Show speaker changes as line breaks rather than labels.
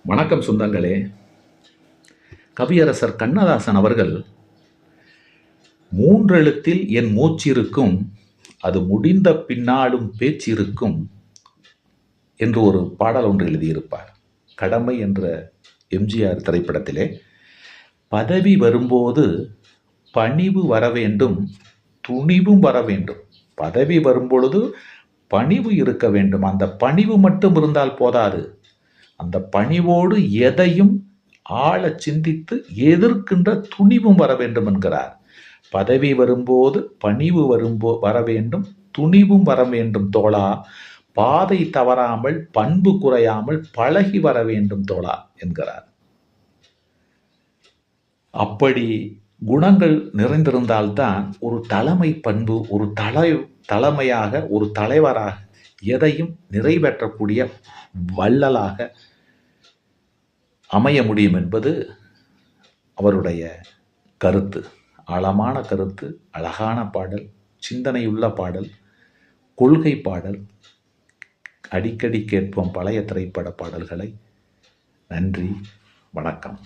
வணக்கம் சொந்தங்களே. கவியரசர் கண்ணதாசன் அவர்கள் மூன்றெழுத்தில் என் மூச்சிருக்கும், அது முடிந்த பின்னாலும் பேச்சிருக்கும் என்று ஒரு பாடல் ஒன்று எழுதியிருப்பார். கடமை என்ற எம்ஜிஆர் திரைப்படத்திலே, பதவி வரும்போது பணிவு வர வேண்டும், துணிவும் வர வேண்டும். பதவி வரும்பொழுது பணிவு இருக்க வேண்டும். அந்த பணிவு மட்டும் இருந்தால் போதாது, அந்த பணிவோடு எதையும் ஆழ சிந்தித்து எதிர்க்கின்ற துணிவும் வர வேண்டும் என்கிறார். பதவி வரும்போது பணிவு வர வேண்டும், துணிவும் வர வேண்டும் தோழா. பாதை தவறாமல் பண்பு குறையாமல் பழகி வர வேண்டும் தோழா என்கிறார். அப்படி குணங்கள் நிறைந்திருந்தால்தான் ஒரு தலைமை பண்பு, ஒரு தலைமையாக, ஒரு தலைவராக எதையும் நிறைவேற்றக்கூடிய வள்ளலாக அமைய முடியும் என்பது அவருடைய கருத்து. ஆழமான கருத்து, அழகான பாடல், சிந்தனையுள்ள பாடல், கொள்கை பாடல். அடிக்கடி கேட்போம் பழைய திரைப்பட பாடல்களை. நன்றி, வணக்கம்.